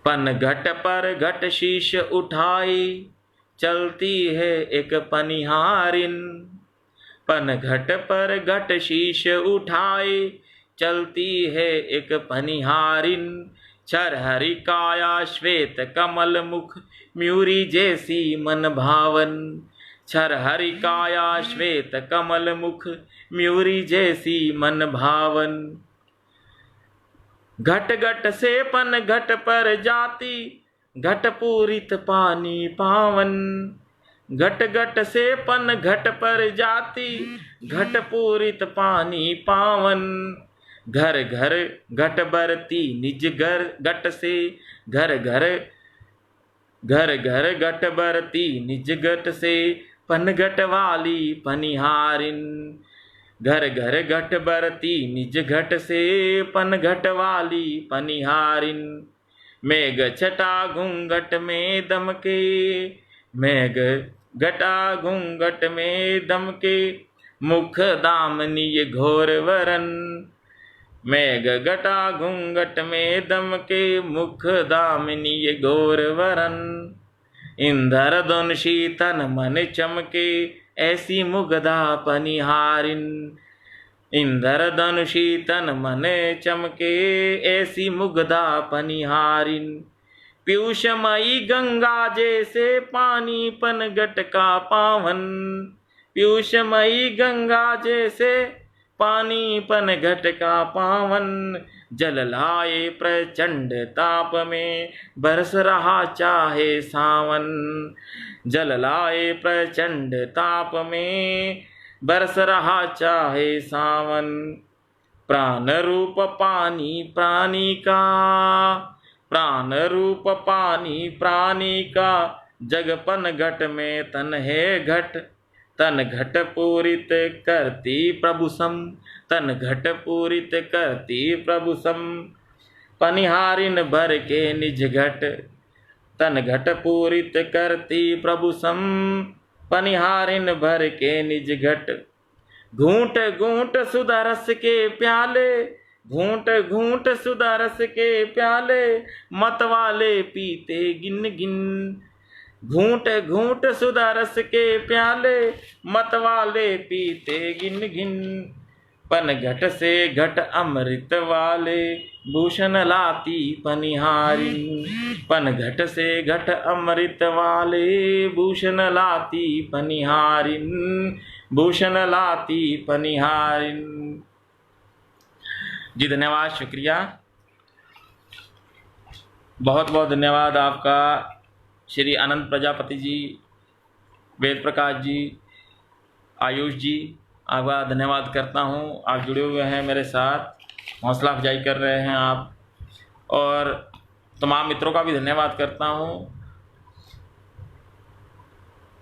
पन घट पर घट शीश उठाई चलती है एक पनिहारिन, पन घट पर घट शीश उठाई चलती है एक पनिहारिन। छर हरि काया श्वेत कमल मुख म्यूरी जैसी मन भावन, छर हरि काया श्वेत कमल मुख म्यूरी जैसी मन भावन। घट घट से पन घट पर जाती घट पूरित पानी पावन, घट घट से पन घट पर जाती घट पूरित पानी पावन। घर घर घट बरती निज घर घट से, घर घर घर घर घट बरती निज घट से, पन घट वाली पनिहारिन। घर घर घट बरती निज घट से, पन घट वाली पनिहारिन। मेघ छटा घूंघट में दमके, मेघ घटा घूंघट में दमके, मुख दामनी ये घोर वरन। मेघ घटा घूंघट में दमके, मुख दामिनी ये घोर वरन। इंदर धनुषी तन मन चमके, ऐसी मुग्धा पनिहारिन। इंदर धनुषी तन मन चमके, ऐसी मुग्धा पनिहारिन। पीयूषमयी गंगा जैसे पानी पन घट का पावन। पीयूषमयी गंगा जैसे पानी पन घट का पावन। जल लाए प्रचंड ताप में, बरस रहा चाहे सावन। जल लाए प्रचंड ताप में, बरस रहा चाहे सावन। प्राण रूप पानी प्राणी का, प्राण रूप पानी प्राणी का, जगपन घट में तन है घट। तन घट पूरित करती प्रभु सम, तन घट पूरित करती प्रभु सम। पनिहारिन भर के निज घट, तन घट पूरित करती प्रभु सम। पनिहारिन भर के निज घट। घूंट घूंट सुधा रस के प्याले, घूंट घूंट सुधा रस के प्याले, मत वाले पीते गिन गिन। घूंट घूंट सुधा रस के प्याले, मत वाले पीते गिन गिन। पन घट से घट अमृत वाले, भूषण लाती पनिहारिन। पन घट से घट अमृत वाले, भूषण लाती पनिहारिन। भूषण लाती पनिहारिन। जी धन्यवाद, शुक्रिया, बहुत बहुत धन्यवाद आपका श्री अनंत प्रजापति जी, वेद प्रकाश जी, आयुष जी, आपका धन्यवाद करता हूँ। आप जुड़े हुए हैं मेरे साथ, हौसला अफजाई कर रहे हैं आप, और तमाम मित्रों का भी धन्यवाद करता हूँ।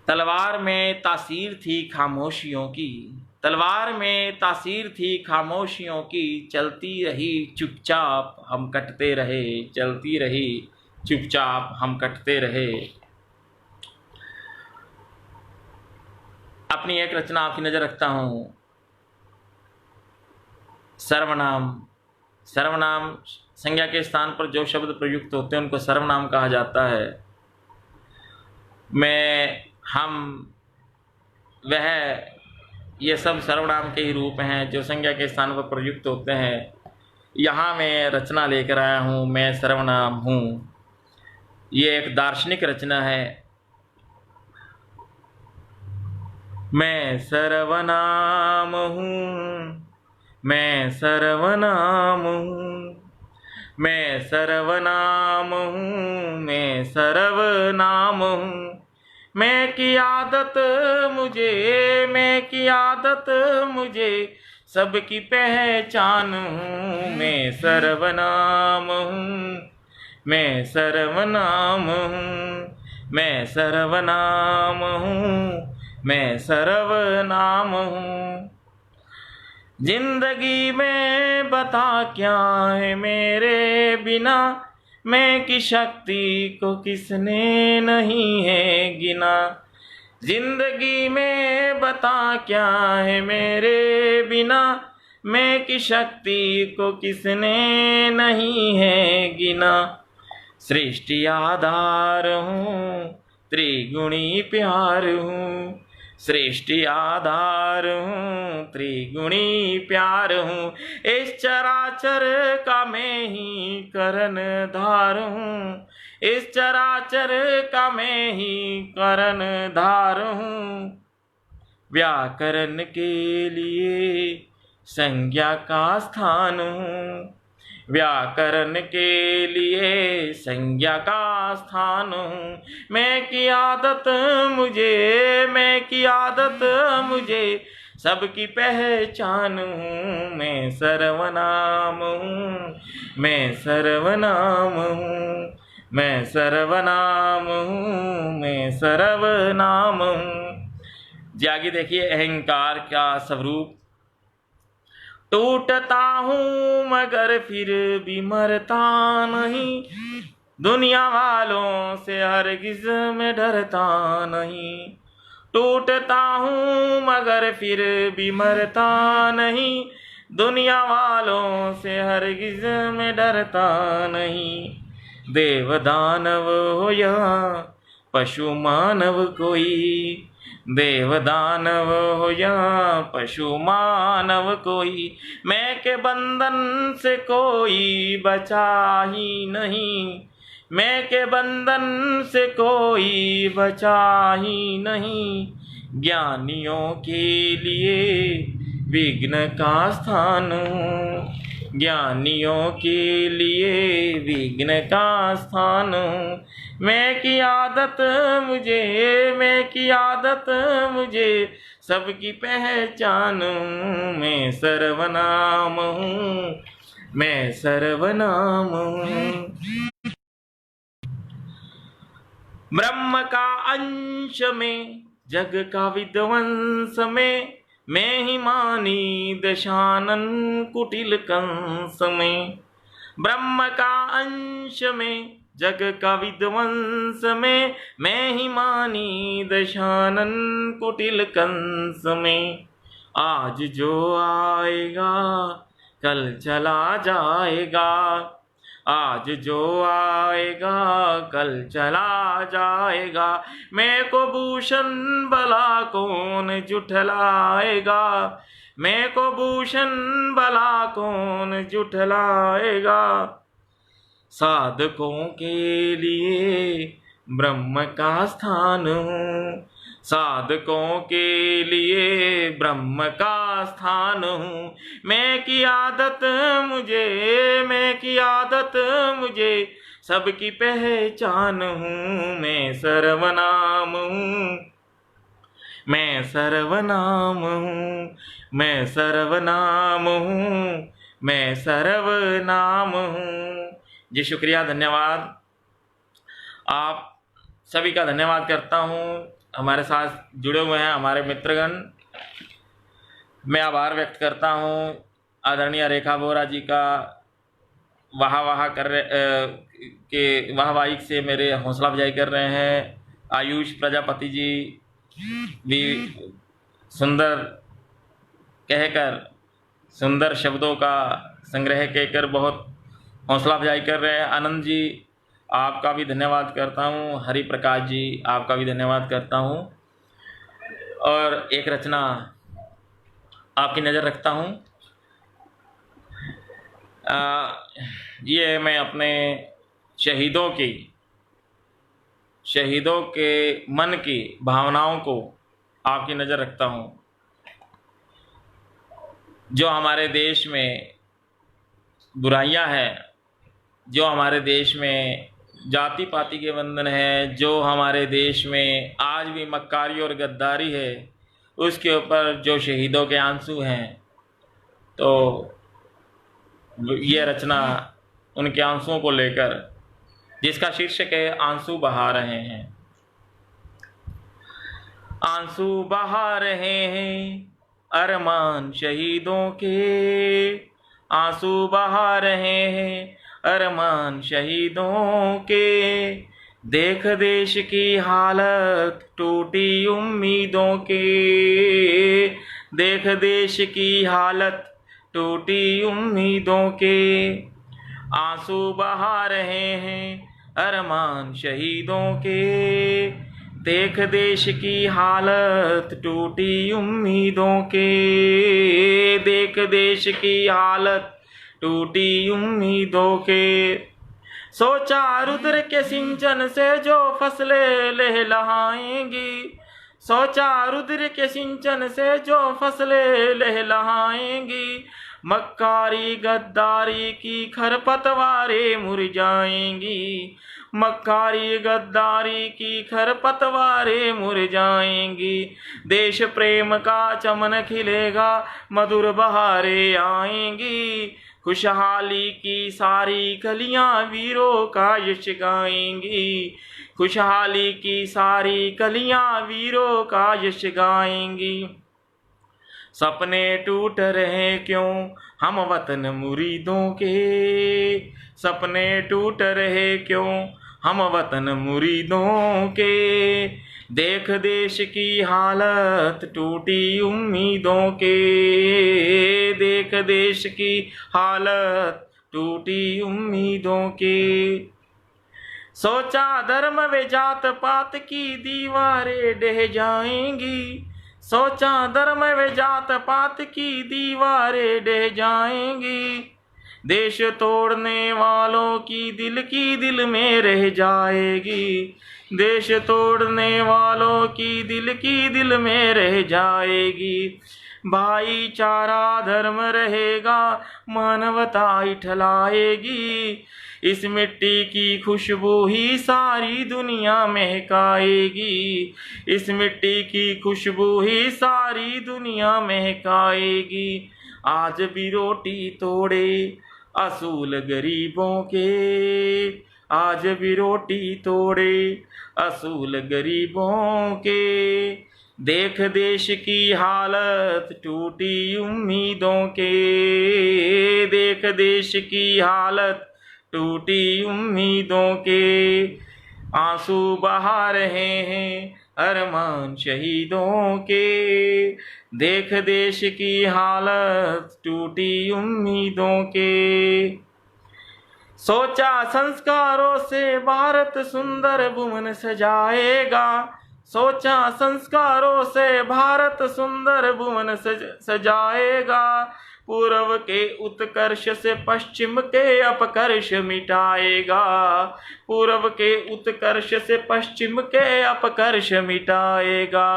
तलवार में तासीर थी खामोशियों की, तलवार में तासीर थी खामोशियों की, चलती रही चुपचाप हम कटते रहे, चलती रही चुपचाप हम कटते रहे। अपनी एक रचना आपकी नज़र रखता हूँ। सर्वनाम, सर्वनाम संज्ञा के स्थान पर जो शब्द प्रयुक्त होते हैं उनको सर्वनाम कहा जाता है। मैं, हम, वह, ये सब सर्वनाम के ही रूप हैं जो संज्ञा के स्थान पर प्रयुक्त होते हैं। यहाँ मैं रचना लेकर आया हूँ, मैं सर्वनाम हूँ। ये एक दार्शनिक रचना है। मैं सर्वनाम हूँ, मैं सर्वनाम हूँ, मैं सर्वनाम हूँ, मैं सर्वनाम हूँ। मैं की आदत मुझे, मैं की आदत मुझे, सबकी पहचान हूँ। मैं सर्वनाम हूँ, मैं सर्वनाम हूँ, मैं सर्वनाम हूँ, मैं सर्वनाम हूँ। जिंदगी में बता क्या है मेरे बिना, मैं की शक्ति को किसने नहीं है गिना। जिंदगी में बता क्या है मेरे बिना, मैं की शक्ति को किसने नहीं है गिना। सृष्टि आधार हूँ, त्रिगुणी प्यार हूँ, सृष्टि आधार हूँ, त्रिगुणी प्यार हूँ। इस चराचर का मैं ही करन धार हूँ, इस चराचर का मैं ही करन धार हूँ। व्याकरण के लिए संज्ञा का स्थान हूँ, व्याकरण के लिए संज्ञा का स्थान हूँ। मैं की आदत मुझे, मैं की आदत मुझे, सबकी पहचान हूँ। मैं सर्वनाम हूँ, मैं सर्वनाम हूँ, मैं सर्वनाम हूँ, मैं सर्वनाम हूँ। जी आगे देखिए, अहंकार का स्वरूप टूटता हूँ मगर फिर भी मरता नहीं, दुनिया वालों से हरगिज में डरता नहीं। टूटता हूँ मगर फिर भी मरता नहीं, दुनिया वालों से हरगिज में डरता नहीं। देव दानव हो या पशु मानव कोई, देव दानव हो या पशु मानव कोई, मैं के बंधन से कोई बचा ही नहीं, मैं के बंधन से कोई बचा ही नहीं। ज्ञानियों के लिए विघ्न का स्थान हूँ, ज्ञानियों के लिए विघ्न का स्थान हूँ। मैं की आदत मुझे, मैं की आदत मुझे सबकी पहचान हूँ। मैं सर्वनाम हूँ, मैं सर्वनाम हूँ। ब्रह्म का अंश में जग का विध्वंस में, मैं ही मानी दशानन कुटिल कंस में। ब्रह्म का अंश में जग का विध्वंस में, मैं ही मानी दशानन कुटिल कंस में। आज जो आएगा कल चला जाएगा, आज जो आएगा कल चला जाएगा। मैं को भूषण भला कौन जुठलाएगा, मैं को भूषण भला कौन जुठलाएगा। साधकों के लिए ब्रह्म का स्थान हूँ, साधकों के लिए ब्रह्म का स्थान हूँ। मैं की आदत मुझे, मैं की आदत मुझे सबकी पहचान हूँ। मैं सर्वनाम हूँ, मैं सर्वनाम हूँ, मैं सर्वनाम हूँ, मैं सर्वनाम हूँ। जी शुक्रिया, धन्यवाद। आप सभी का धन्यवाद करता हूँ, हमारे साथ जुड़े हुए हैं हमारे मित्रगण। मैं आभार व्यक्त करता हूँ आदरणीय रेखा बोरा जी का, वाह कर रहे के वाहवाही से मेरे हौसला अफजाई कर रहे हैं। आयुष प्रजापति जी भी सुंदर कहकर, सुंदर शब्दों का संग्रह कहकर बहुत हौसला अफजाई कर रहे हैं। आनंद जी आपका भी धन्यवाद करता हूँ, हरि प्रकाश जी आपका भी धन्यवाद करता हूँ। और एक रचना आपकी नज़र रखता हूँ। ये मैं अपने शहीदों के मन की भावनाओं को आपकी नज़र रखता हूँ। जो हमारे देश में बुराइयां हैं, जो हमारे देश में जाति पाति के बंधन है, जो हमारे देश में आज भी मक्कारी और गद्दारी है, उसके ऊपर जो शहीदों के आंसू हैं, तो ये रचना उनके आंसुओं को लेकर, जिसका शीर्षक है आंसू बहा रहे हैं। आंसू बहा रहे हैं अरमान शहीदों के, आंसू बहा रहे हैं अरमान शहीदों के। देख देश की हालत टूटी उम्मीदों के, देख देश की हालत टूटी उम्मीदों के। आंसू बहा रहे हैं अरमान शहीदों के, देख देश की हालत टूटी उम्मीदों के, देख देश की हालत टूटी उम्मीदों के। सोचा रुद्र के सिंचन से जो फसलें लहलहाएंगी, सोचा रुद्र के सिंचन से जो फसलें लहलहाएंगी। मक्कारी गद्दारी की खरपतवारें मुरझाएंगी, मक्कारी गद्दारी की खरपतवारें मुरझाएंगी। देश प्रेम का चमन खिलेगा, मधुर बहारें आएंगी। खुशहाली की सारी कलियां वीरों का यश गाएंगी, खुशहाली की सारी कलियां वीरों का यश गाएंगी। सपने टूट रहे क्यों हम वतन मुरीदों के, सपने टूट रहे क्यों हम वतन मुरीदों के। देख देश की हालत टूटी उम्मीदों के, देख देश की हालत टूटी उम्मीदों के। सोचा धर्म व जात पात की दीवारें ढह जाएंगी, सोचा धर्म व जात पात की दीवारें ढह जाएंगी। देश तोड़ने वालों की दिल में रह जाएगी, देश तोड़ने वालों की दिल में रह जाएगी। भाईचारा धर्म रहेगा, मानवता इठलाएगी। इस मिट्टी की खुशबू ही सारी दुनिया महकाएगी, इस मिट्टी की खुशबू ही सारी दुनिया महकाएगी। आज भी रोटी तोड़े असूल गरीबों के, आज भी रोटी तोड़े असूल गरीबों के। देख देश की हालत टूटी उम्मीदों के, देख देश की हालत टूटी उम्मीदों के। आंसू बहा रहे हैं अरमान शहीदों के, देख देश की हालत टूटी उम्मीदों के। सोचा संस्कारों से भारत सुंदर भुवन सजाएगा, सोचा संस्कारों से भारत सुंदर भुवन सजाएगा। पूर्व के उत्कर्ष से पश्चिम के अपकर्ष मिटाएगा, पूर्व के उत्कर्ष से पश्चिम के अपकर्ष मिटाएगा।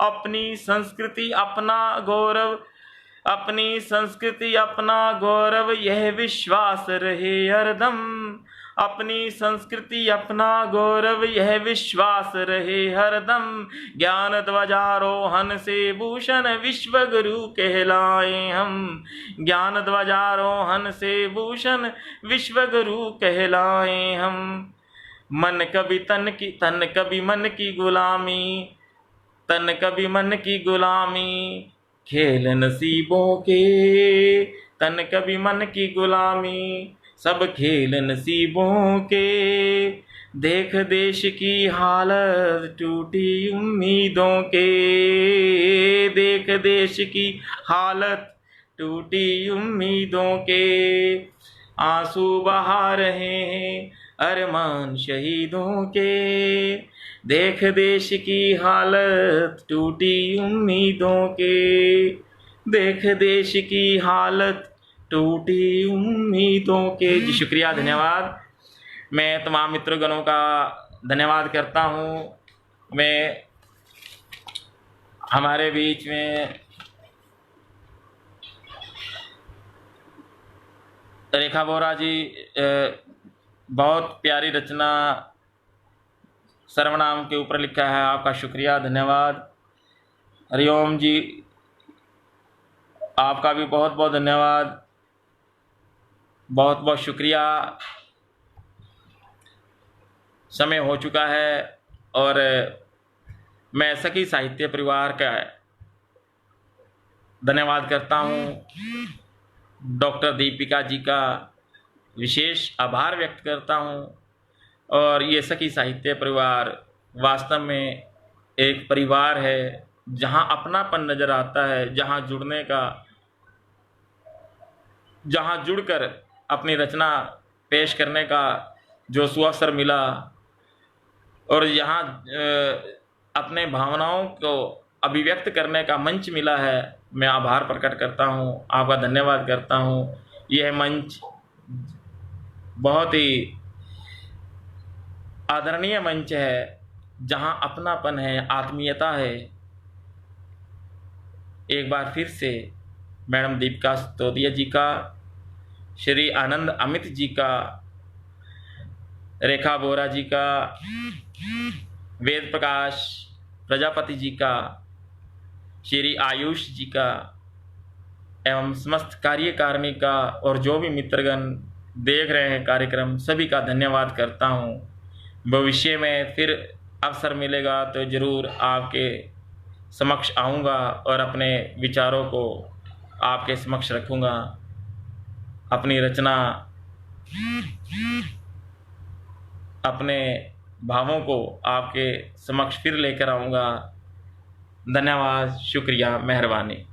अपनी संस्कृति अपना गौरव, अपनी संस्कृति अपना गौरव यह विश्वास रहे हरदम, अपनी संस्कृति अपना गौरव यह विश्वास रहे हरदम। ज्ञान ध्वजारोहण से भूषण विश्व गुरु कहलाए हम, ज्ञान ध्वजारोहण से भूषण विश्व गुरु कहलाए हम। मन कभी तन की, तन कभी मन की गुलामी, तन कभी मन की गुलामी। खेल नसीबों के, तन कभी मन की गुलामी, सब खेल नसीबों के। देख देश की हालत टूटी उम्मीदों के, देख देश की हालत टूटी उम्मीदों के। आंसू बहा रहे हैं अरमान शहीदों के, देख देश की हालत टूटी उम्मीदों के, देख देश की हालत टूटी उम्मीदों के। जी शुक्रिया, धन्यवाद। मैं तमाम मित्रगणों का धन्यवाद करता हूँ। मैं हमारे बीच में रेखा बोरा जी बहुत प्यारी रचना सर्वनाम के ऊपर लिखा है, आपका शुक्रिया, धन्यवाद। हरिओम जी, आपका भी बहुत बहुत धन्यवाद, बहुत बहुत शुक्रिया। समय हो चुका है और मैं सखी साहित्य परिवार का धन्यवाद करता हूँ। डॉक्टर दीपिका जी का विशेष आभार व्यक्त करता हूँ। और ये सखी साहित्य परिवार वास्तव में एक परिवार है जहाँ अपनापन नज़र आता है, जहाँ जुड़ने का, जहाँ जुड़कर अपनी रचना पेश करने का जो सुअवसर मिला और यहाँ अपने भावनाओं को अभिव्यक्त करने का मंच मिला है, मैं आभार प्रकट करता हूँ, आपका धन्यवाद करता हूँ। यह मंच बहुत ही आदरणीय मंच है जहाँ अपनापन है, आत्मीयता है। एक बार फिर से मैडम दीपिका तोदिया जी का, श्री आनंद अमित जी का, रेखा बोरा जी का, वेद प्रकाश प्रजापति जी का, श्री आयुष जी का एवं समस्त कार्यकारिणी का और जो भी मित्रगण देख रहे हैं कार्यक्रम, सभी का धन्यवाद करता हूँ। भविष्य में फिर अवसर मिलेगा तो ज़रूर आपके समक्ष आऊँगा और अपने विचारों को आपके समक्ष रखूँगा। अपनी रचना, अपने भावों को आपके समक्ष फिर लेकर आऊँगा। धन्यवाद, शुक्रिया, मेहरबानी।